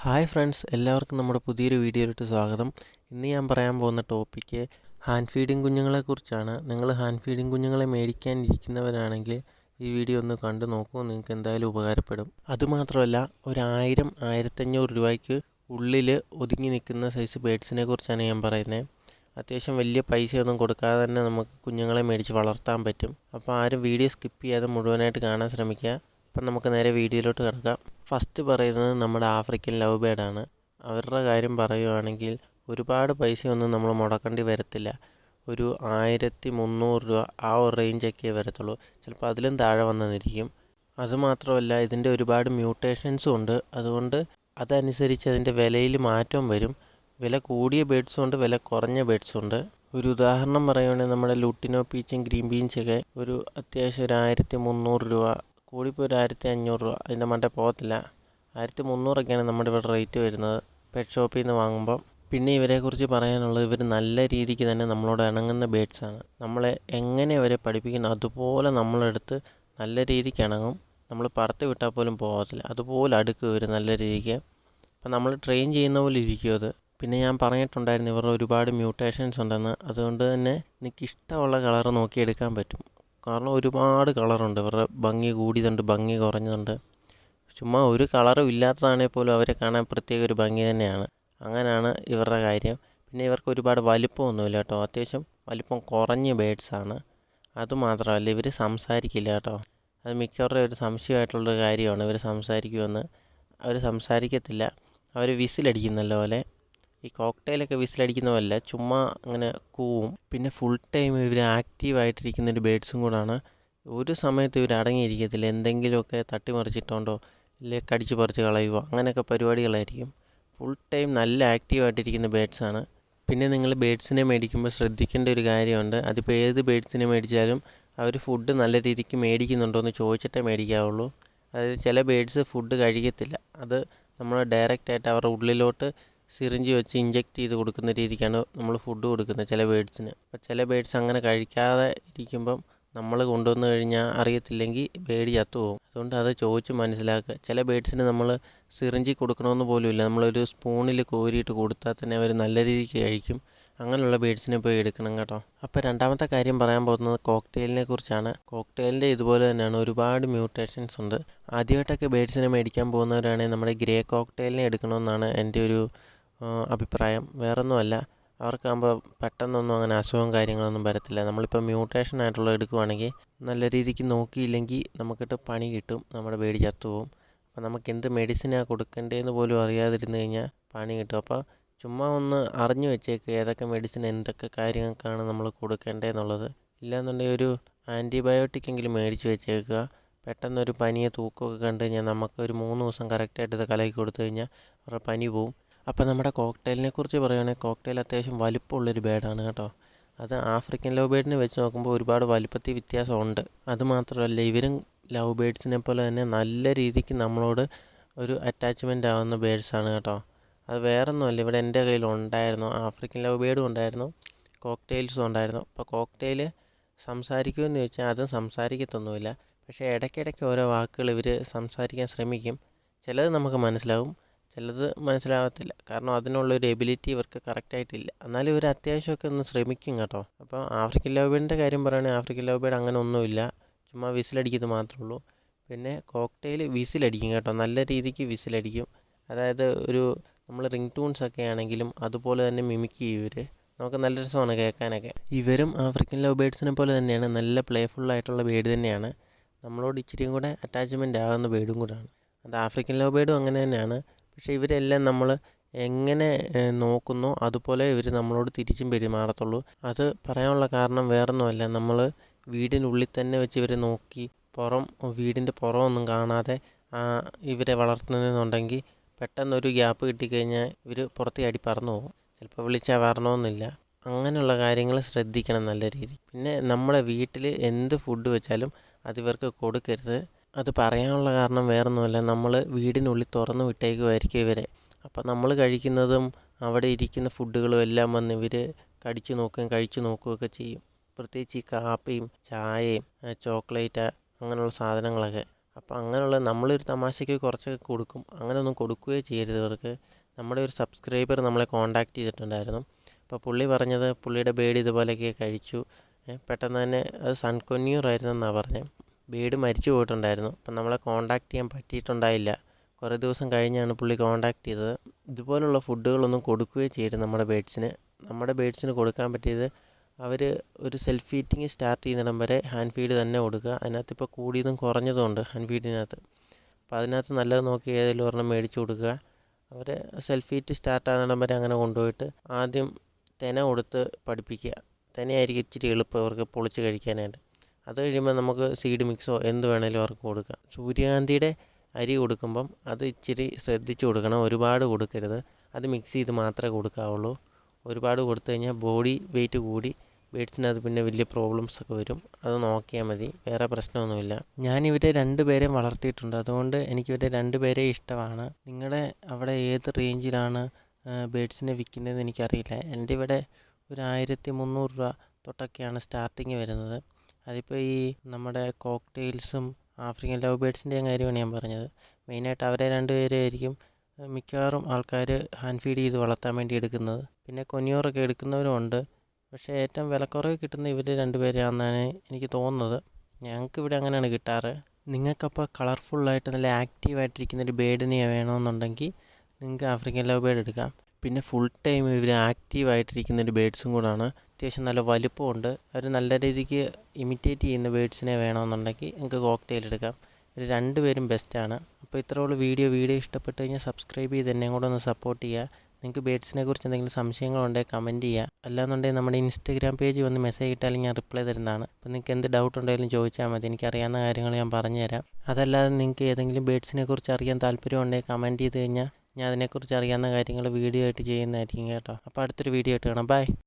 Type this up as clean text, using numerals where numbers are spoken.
Hi friends, എല്ലാവർക്കും നമ്മുടെ പുതിയൊരു വീഡിയോയിലോട്ട് സ്വാഗതം. ഇന്ന് ഞാൻ പറയാൻ പോകുന്ന ടോപ്പിക്ക് ഹാൻഡ് ഫീഡിങ് കുഞ്ഞുങ്ങളെക്കുറിച്ചാണ്. നിങ്ങൾ ഹാൻഡ് ഫീഡിങ് കുഞ്ഞുങ്ങളെ മേടിക്കാനിരിക്കുന്നവരാണെങ്കിൽ ഈ വീഡിയോ ഒന്ന് കണ്ടു നോക്കൂ, നിങ്ങൾക്ക് എന്തായാലും ഉപകാരപ്പെടും. അതുമാത്രമല്ല, 1000-1500 രൂപയ്ക്ക് ഉള്ളിൽ ഒതുങ്ങി നിൽക്കുന്ന സൈസ് ബേഡ്സിനെ കുറിച്ചാണ് ഞാൻ പറയുന്നത്. അത്യാവശ്യം വലിയ പൈസയൊന്നും കൊടുക്കാതെ തന്നെ നമുക്ക് കുഞ്ഞുങ്ങളെ മേടിച്ച് വളർത്താൻ പറ്റും. അപ്പോൾ ആരും വീഡിയോ സ്കിപ്പ് ചെയ്യാതെ മുഴുവനായിട്ട് കാണാൻ ശ്രമിക്കുക. അപ്പം നമുക്ക് നേരെ വീഡിയോയിലോട്ട് കിടക്കാം. ഫസ്റ്റ് പറയുന്നത് നമ്മുടെ ആഫ്രിക്കൻ ലവ് ബേഡാണ്. അവരുടെ കാര്യം പറയുകയാണെങ്കിൽ ഒരുപാട് പൈസയൊന്നും നമ്മൾ മുടക്കേണ്ടി വരത്തില്ല. ഒരു 1300 രൂപ ആ ഒരു റേഞ്ചൊക്കെ വരത്തുള്ളൂ. ചിലപ്പോൾ അതിലും താഴെ വന്നെന്നിരിക്കും. അതുമാത്രമല്ല, ഇതിൻ്റെ ഒരുപാട് മ്യൂട്ടേഷൻസും ഉണ്ട്. അതുകൊണ്ട് അതനുസരിച്ച് അതിൻ്റെ വിലയിൽ മാറ്റം വരും. വില കൂടിയ ബേഡ്സും ഉണ്ട്, വില കുറഞ്ഞ ബേഡ്സും ഉണ്ട്. ഒരു ഉദാഹരണം പറയുകയാണെങ്കിൽ നമ്മുടെ ലുട്ടിനോ പീച്ചും ഗ്രീൻ ബീൻസൊക്കെ ഒരു അത്യാവശ്യം 1300 രൂപ, കൂടിപ്പോൾ 1500 രൂപ, അതിൻ്റെ മണ്ടേ പോകത്തില്ല. 1300ഒക്കെയാണ് നമ്മുടെ ഇവിടെ റേറ്റ് വരുന്നത് പെറ്റ് ഷോപ്പിൽ നിന്ന് വാങ്ങുമ്പോൾ. പിന്നെ ഇവരെക്കുറിച്ച് പറയാനുള്ളത്, ഇവർ നല്ല രീതിക്ക് തന്നെ നമ്മളോട് ഇണങ്ങുന്ന ബേഡ്സാണ്. നമ്മളെ എങ്ങനെ അവരെ പഠിപ്പിക്കുന്നു അതുപോലെ നമ്മളെടുത്ത് നല്ല രീതിക്ക് ഇണങ്ങും. നമ്മൾ പറത്ത് വിട്ടാൽ പോലും പോകത്തില്ല, അതുപോലെ അടുക്കും ഇവർ നല്ല രീതിക്ക്. അപ്പം നമ്മൾ ട്രെയിൻ ചെയ്യുന്ന പോലെ ഇരിക്കും അത്. പിന്നെ ഞാൻ പറഞ്ഞിട്ടുണ്ടായിരുന്നു ഇവരുടെ ഒരുപാട് മ്യൂട്ടേഷൻസ് ഉണ്ടെന്ന്. അതുകൊണ്ട് തന്നെ എനിക്ക് ഇഷ്ടമുള്ള കളർ നോക്കിയെടുക്കാൻ പറ്റും. കാരണം ഒരുപാട് കളറുണ്ട്. ഇവരുടെ ഭംഗി കൂടിയതുണ്ട്, ഭംഗി കുറഞ്ഞതുണ്ട്. ചുമ്മാ ഒരു കളറും ഇല്ലാത്തതാണെങ്കിൽ പോലും അവരെ കാണാൻ പ്രത്യേക ഒരു ഭംഗി തന്നെയാണ്. അങ്ങനെയാണ് ഇവരുടെ കാര്യം. പിന്നെ ഇവർക്ക് ഒരുപാട് വലിപ്പമൊന്നുമില്ല കേട്ടോ, അത്യാവശ്യം വലിപ്പം കുറഞ്ഞ ബേഡ്സാണ്. അതുമാത്രമല്ല, ഇവർ സംസാരിക്കില്ല കേട്ടോ. അത് മിക്കവരുടെയും ഒരു സംശയമായിട്ടുള്ളൊരു കാര്യമാണ്, ഇവർ സംസാരിക്കുമെന്ന്. അവർ സംസാരിക്കത്തില്ല. അവർ വിസിലടിക്കുന്നല്ല പോലെ, ഈ കോക്ടെയിലൊക്കെ വിസിലടിക്കുന്ന പോലെ ചുമ്മാ അങ്ങനെ കൂവും. പിന്നെ ഫുൾ ടൈം ഇവർ ആക്റ്റീവായിട്ടിരിക്കുന്നൊരു ബേഡ്സും കൂടാണ്. ഒരു സമയത്ത് ഇവർ അടങ്ങിയിരിക്കത്തില്ല. എന്തെങ്കിലുമൊക്കെ തട്ടിമറിച്ചിട്ടുണ്ടോ ഇല്ലേ കടിച്ച് പറിച്ച് കളയുക, അങ്ങനെയൊക്കെ പരിപാടികളായിരിക്കും. ഫുൾ ടൈം നല്ല ആക്റ്റീവായിട്ടിരിക്കുന്ന ബേഡ്സാണ്. പിന്നെ നിങ്ങൾ ബേഡ്സിനെ മേടിക്കുമ്പോൾ ശ്രദ്ധിക്കേണ്ട ഒരു കാര്യമുണ്ട്. അതിപ്പോൾ ഏത് ബേഡ്സിനെ മേടിച്ചാലും അവർ ഫുഡ് നല്ല രീതിക്ക് മേടിക്കുന്നുണ്ടോ എന്ന് ചോദിച്ചിട്ടേ മേടിക്കാവുള്ളൂ. അതായത് ചില ബേഡ്സ് ഫുഡ് കഴിക്കത്തില്ല. അത് നമ്മൾ ഡയറക്റ്റായിട്ട് അവരുടെ ഉള്ളിലോട്ട് സിറിഞ്ച് വെച്ച് ഇഞ്ചെക്റ്റ് ചെയ്ത് കൊടുക്കുന്ന രീതിക്കാണ് നമ്മൾ ഫുഡ് കൊടുക്കുന്നത് ചില ബേഡ്സിന്. അപ്പോൾ ചില ബേഡ്സ് അങ്ങനെ കഴിക്കാതെ ഇരിക്കുമ്പം നമ്മൾ കൊണ്ടുവന്ന് കഴിഞ്ഞാൽ അറിയത്തില്ലെങ്കിൽ ബേഡ് ചത്തുപോകും. അതുകൊണ്ട് അത് ചോദിച്ച് മനസ്സിലാക്കുക. ചില ബേഡ്സിന് നമ്മൾ സിറിഞ്ചിൽ കൊടുക്കണമെന്ന് പോലും ഇല്ല, നമ്മളൊരു സ്പൂണിൽ കോരിയിട്ട് കൊടുത്താൽ തന്നെ അവർ നല്ല രീതിക്ക് കഴിക്കും. അങ്ങനെയുള്ള ബേഡ്സിനെ പോയി എടുക്കണം കേട്ടോ. അപ്പോൾ രണ്ടാമത്തെ കാര്യം പറയാൻ പോകുന്നത് കോക്ടെയിലിനെ കുറിച്ചാണ്. കോക്ടെയിലിൻ്റെ ഇതുപോലെ തന്നെയാണ്, ഒരുപാട് മ്യൂട്ടേഷൻസ് ഉണ്ട്. ആദ്യമായിട്ടൊക്കെ ബേഡ്സിനെ മേടിക്കാൻ പോകുന്നവരാണെങ്കിൽ നമ്മുടെ ഗ്രേ കോക്ടെയിലിനെ എടുക്കണമെന്നാണ് എൻ്റെ ഒരു അഭിപ്രായം. വേറൊന്നുമല്ല, അവർക്കാകുമ്പോൾ പെട്ടെന്നൊന്നും അങ്ങനെ അസുഖവും കാര്യങ്ങളൊന്നും വരത്തില്ല. നമ്മളിപ്പോൾ മ്യൂട്ടേഷൻ ആയിട്ടുള്ള എടുക്കുവാണെങ്കിൽ നല്ല രീതിക്ക് നോക്കിയില്ലെങ്കിൽ നമുക്കിട്ട് പണി കിട്ടും, നമ്മുടെ ബേഡ് ചത്തുപോകും. അപ്പോൾ നമുക്ക് എന്ത് മെഡിസിനാണ് കൊടുക്കേണ്ടതെന്ന് പോലും അറിയാതിരുന്ന് കഴിഞ്ഞാൽ പണി കിട്ടും. അപ്പോൾ ചുമ്മാ ഒന്ന് അറിഞ്ഞു വെച്ചേക്ക് ഏതൊക്കെ മെഡിസിൻ എന്തൊക്കെ കാര്യങ്ങൾക്കാണ് നമ്മൾ കൊടുക്കേണ്ടതെന്നുള്ളത്. ഇല്ലയെന്നുണ്ടെങ്കിൽ ഒരു ആൻറ്റിബയോട്ടിക് എങ്കിലും മേടിച്ച് വെച്ചേക്കുക. പെട്ടെന്നൊരു പനിയെ തൂക്കമൊക്കെ കണ്ടു കഴിഞ്ഞാൽ നമുക്കൊരു 3 ദിവസം കറക്റ്റായിട്ട് ഇത് കലക്കി കൊടുത്തു കഴിഞ്ഞാൽ അവരുടെ പനി പോവും. അപ്പോൾ നമ്മുടെ കോക്ടെയിലിനെ കുറിച്ച് പറയുകയാണെങ്കിൽ കോക്ടെയിൽ അത്യാവശ്യം വലിപ്പമുള്ളൊരു ബേഡാണ് കേട്ടോ. അത് ആഫ്രിക്കൻ ലവ് ബേഡിനെ വെച്ച് നോക്കുമ്പോൾ ഒരുപാട് വലിപ്പത്തിൽ വ്യത്യാസമുണ്ട്. അതുമാത്രമല്ല, ഇവരും ലവ് ബേഡ്സിനെ പോലെ തന്നെ നല്ല രീതിക്ക് നമ്മളോട് ഒരു അറ്റാച്ച്മെൻ്റ് ആവുന്ന ബേഡ്സാണ് കേട്ടോ. അത് വേറൊന്നുമല്ല, ഇവിടെ എൻ്റെ കയ്യിലുണ്ടായിരുന്നു ആഫ്രിക്കൻ ലവ് ബേഡും ഉണ്ടായിരുന്നു, കോക്ടെയിൽസും ഉണ്ടായിരുന്നു. അപ്പോൾ കോക്ടെയിൽ സംസാരിക്കുമെന്ന് ചോദിച്ചാൽ അതും സംസാരിക്കത്തൊന്നുമില്ല. പക്ഷേ ഇടയ്ക്കിടയ്ക്ക് ഓരോ വാക്കുകൾ ഇവർ സംസാരിക്കാൻ ശ്രമിക്കും. ചിലത് നമുക്ക് മനസ്സിലാവും, ചിലത് മനസ്സിലാകത്തില്ല. കാരണം അതിനുള്ളൊരു എബിലിറ്റി ഇവർക്ക് കറക്റ്റായിട്ടില്ല. എന്നാലും ഇവർ അത്യാവശ്യമൊക്കെ ഒന്ന് ശ്രമിക്കും കേട്ടോ. അപ്പോൾ ആഫ്രിക്കൻ ലവ് ബേഡിൻ്റെ കാര്യം പറയുകയാണെങ്കിൽ ആഫ്രിക്കൻ ലവ് ബേഡ് അങ്ങനെ ഒന്നുമില്ല, ചുമ്മാ വിസിലടിക്കുന്നത് മാത്രമേ ഉള്ളൂ. പിന്നെ കോക്ടെയിൽ വിസിലടിക്കും കേട്ടോ, നല്ല രീതിക്ക് വിസിലടിക്കും. അതായത് ഒരു നമ്മൾ റിംഗ് ടൂൺസൊക്കെ ആണെങ്കിലും അതുപോലെ തന്നെ മിമിക് ചെയ്യും ഇവർ. നമുക്ക് നല്ല രസമാണ് കേൾക്കാനൊക്കെ. ഇവരും ആഫ്രിക്കൻ ലവ് ബേഡ്സിനെ പോലെ തന്നെയാണ്, നല്ല പ്ലേഫുള്ളായിട്ടുള്ള ബേഡ് തന്നെയാണ്. നമ്മളോട് ഇച്ചിരിയും കൂടെ അറ്റാച്ച്മെൻ്റ് ആകുന്ന ബേഡും കൂടെയാണ്. അത് ആഫ്രിക്കൻ ലവ് ബേഡും അങ്ങനെ തന്നെയാണ്. പക്ഷേ ഇവരെല്ലാം നമ്മൾ എങ്ങനെ നോക്കുന്നോ അതുപോലെ ഇവർ നമ്മളോട് തിരിച്ചും പെരുമാറത്തുള്ളൂ. അത് പറയാനുള്ള കാരണം വേറൊന്നുമല്ല, നമ്മൾ വീടിനുള്ളിൽ തന്നെ വെച്ച് ഇവരെ നോക്കി വീടിൻ്റെ പുറമൊന്നും കാണാതെ ഇവരെ വളർത്തുന്നതെന്നുണ്ടെങ്കിൽ പെട്ടെന്നൊരു ഗ്യാപ്പ് കിട്ടിക്കഴിഞ്ഞാൽ ഇവർ പുറത്ത് ചാടി പറന്നു പോകും. ചിലപ്പോൾ വിളിച്ചാൽ വരണമെന്നില്ല. അങ്ങനെയുള്ള കാര്യങ്ങൾ ശ്രദ്ധിക്കണം നല്ല രീതി. പിന്നെ നമ്മുടെ വീട്ടിൽ എന്ത് ഫുഡ് വെച്ചാലും അതിവർക്ക് കൊടുക്കരുത്. അത് പറയാനുള്ള കാരണം വേറൊന്നുമല്ല, നമ്മൾ വീടിനുള്ളിൽ തുറന്നു വിട്ടേക്കുമായിരിക്കും ഇവരെ. അപ്പോൾ നമ്മൾ കഴിക്കുന്നതും അവിടെ ഇരിക്കുന്ന ഫുഡുകളും എല്ലാം വന്ന് ഇവർ കടിച്ചു നോക്കുകയും കഴിച്ചു നോക്കുകയൊക്കെ ചെയ്യും. പ്രത്യേകിച്ച് ഈ കാപ്പിയും ചായയും ചോക്ലേറ്റ് അങ്ങനെയുള്ള സാധനങ്ങളൊക്കെ. അപ്പോൾ അങ്ങനെയുള്ള നമ്മളൊരു തമാശയ്ക്ക് കുറച്ചൊക്കെ കൊടുക്കും, അങ്ങനെയൊന്നും കൊടുക്കുകയോ ചെയ്യരുത് ഇവർക്ക്. നമ്മുടെ ഒരു സബ്സ്ക്രൈബർ നമ്മളെ കോൺടാക്റ്റ് ചെയ്തിട്ടുണ്ടായിരുന്നു. അപ്പോൾ പുള്ളി പറഞ്ഞത് പുള്ളിയുടെ ബേഡ് ഇതുപോലെയൊക്കെ കഴിച്ചു, പെട്ടെന്ന് തന്നെ അത് സൺകൊന്യൂറായിരുന്നെന്നാണ് പറഞ്ഞത്. ബേഡ് മരിച്ചു പോയിട്ടുണ്ടായിരുന്നു. അപ്പം നമ്മളെ കോൺടാക്റ്റ് ചെയ്യാൻ പറ്റിയിട്ടുണ്ടായില്ല. കുറേ ദിവസം കഴിഞ്ഞാണ് പുള്ളി കോൺടാക്റ്റ് ചെയ്തത്. ഇതുപോലുള്ള ഫുഡുകളൊന്നും കൊടുക്കുകയോ ചെയ്യരുത് നമ്മുടെ ബേഡ്സിന്. നമ്മുടെ ബേഡ്സിന് കൊടുക്കാൻ പറ്റിയത് അവർ ഒരു സെൽഫ് ഫീറ്റിങ് സ്റ്റാർട്ട് ചെയ്യുന്നിടം വരെ ഹാൻഡ് ഫീഡ് തന്നെ കൊടുക്കുക. അതിനകത്ത് ഇപ്പോൾ കൂടിയതും കുറഞ്ഞതും ഉണ്ട് ഹാൻഡ് ഫീഡിനകത്ത്. അപ്പോൾ അതിനകത്ത് നല്ലത് നോക്കി ഏതെങ്കിലും ഒരെണ്ണം മേടിച്ച് കൊടുക്കുക. അവർ സെൽഫ് ഫീറ്റ് സ്റ്റാർട്ട് ആകുന്നിടം വരെ അങ്ങനെ കൊണ്ടുപോയിട്ട് ആദ്യം തെന കൊടുത്ത് പഠിപ്പിക്കുക. തെനയായിരിക്കും ഇച്ചിരി എളുപ്പം അവർക്ക് പൊളിച്ച് കഴിക്കാനായിട്ട്. അത് കഴിയുമ്പോൾ നമുക്ക് സീഡ് മിക്സോ എന്ത് വേണേലും അവർക്ക് കൊടുക്കാം. സൂര്യകാന്തിയുടെ അരി കൊടുക്കുമ്പം അത് ഇച്ചിരി ശ്രദ്ധിച്ച് കൊടുക്കണം, ഒരുപാട് കൊടുക്കരുത്. അത് മിക്സ് ചെയ്ത് മാത്രമേ കൊടുക്കാവുള്ളൂ. ഒരുപാട് കൊടുത്തു കഴിഞ്ഞാൽ ബോഡി വെയിറ്റ് കൂടി ബേഡ്സിനകത്ത് പിന്നെ വലിയ പ്രോബ്ലംസ് ഒക്കെ വരും. അത് നോക്കിയാൽ മതി, വേറെ പ്രശ്നമൊന്നുമില്ല. ഞാനിവരെ 2 പേരെയും വളർത്തിയിട്ടുണ്ട്, അതുകൊണ്ട് എനിക്കിവരെ 2 പേരെയും ഇഷ്ടമാണ്. നിങ്ങളുടെ അവിടെ ഏത് റേഞ്ചിലാണ് ബേഡ്സിനെ വിൽക്കുന്നതെന്ന് എനിക്കറിയില്ല. എൻ്റെ ഇവിടെ ഒരു 1300 രൂപ തൊട്ടൊക്കെയാണ് സ്റ്റാർട്ടിങ് വരുന്നത്. അതിപ്പോൾ ഈ നമ്മുടെ കോക്ടെയിൽസും ആഫ്രിക്കൻ ലവ് ബേഡ്സിൻ്റെയും കാര്യമാണ് ഞാൻ പറഞ്ഞത്. മെയിനായിട്ട് അവരെ 2 പേരെയായിരിക്കും മിക്കവാറും ആൾക്കാർ ഹാൻഡ് ഫീഡ് ചെയ്ത് വളർത്താൻ വേണ്ടി എടുക്കുന്നത്. പിന്നെ കൊന്യൂറൊക്കെ എടുക്കുന്നവരും ഉണ്ട്. പക്ഷേ ഏറ്റവും വിലക്കുറവ് കിട്ടുന്ന ഇവർ 2 പേരെയാണെന്നാണ് എനിക്ക് തോന്നുന്നത്. ഞങ്ങൾക്ക് ഇവിടെ അങ്ങനെയാണ് കിട്ടാറ്. നിങ്ങൾക്കപ്പോൾ കളർഫുള്ളായിട്ട് നല്ല ആക്റ്റീവായിട്ടിരിക്കുന്നൊരു ബേഡിനെ വേണമെന്നുണ്ടെങ്കിൽ നിങ്ങൾക്ക് ആഫ്രിക്കൻ ലവ് ബേഡ് എടുക്കാം. പിന്നെ ഫുൾ ടൈം ഇവർ ആക്റ്റീവായിട്ടിരിക്കുന്നൊരു ബേഡ്സും കൂടാണ്. അത്യാവശ്യം നല്ല വലുപ്പമുണ്ട്. അവർ നല്ല രീതിക്ക് ഇമിറ്റേറ്റ് ചെയ്യുന്ന ബേഡ്സിനെ വേണമെന്നുണ്ടെങ്കിൽ നിങ്ങൾക്ക് കോക്ടെയിൽ എടുക്കാം. ഇവർ 2 പേരും ബെസ്റ്റാണ്. അപ്പോൾ ഇത്രയുള്ള വീഡിയോ ഇഷ്ടപ്പെട്ട് കഴിഞ്ഞാൽ സബ്സ്ക്രൈബ് ചെയ്ത് എന്നെ കൂടെ ഒന്ന് സപ്പോർട്ട് ചെയ്യുക. നിങ്ങൾക്ക് ബേഡ്സിനെ കുറിച്ച് എന്തെങ്കിലും സംശയങ്ങളുണ്ടെങ്കിൽ കമൻറ്റ് ചെയ്യുക. അല്ലാന്നുണ്ടെങ്കിൽ നമ്മുടെ ഇൻസ്റ്റഗ്രാം പേജ് വന്ന് മെസ്സേജ് ഇട്ടാലും ഞാൻ റിപ്ലൈ തരുന്നതാണ്. അപ്പോൾ നിങ്ങൾക്ക് എന്ത് ഡൗട്ട് ഉണ്ടെങ്കിലും ചോദിച്ചാൽ മതി, എനിക്കറിയാവുന്ന കാര്യങ്ങൾ ഞാൻ പറഞ്ഞുതരാം. അതല്ലാതെ നിങ്ങൾക്ക് ഏതെങ്കിലും ബേഡ്സിനെ കുറിച്ച് അറിയാൻ താല്പര്യമുണ്ടെങ്കിൽ കമൻറ്റ് ചെയ്ത് കഴിഞ്ഞാൽ ഞാൻ അതിനെക്കുറിച്ച് അറിയാവുന്ന കാര്യങ്ങൾ വീഡിയോ ആയിട്ട് ചെയ്യുന്നതായിരിക്കും കേട്ടോ. അപ്പോൾ അടുത്തൊരു വീഡിയോ ആയിട്ട് കാണാം. ബൈ.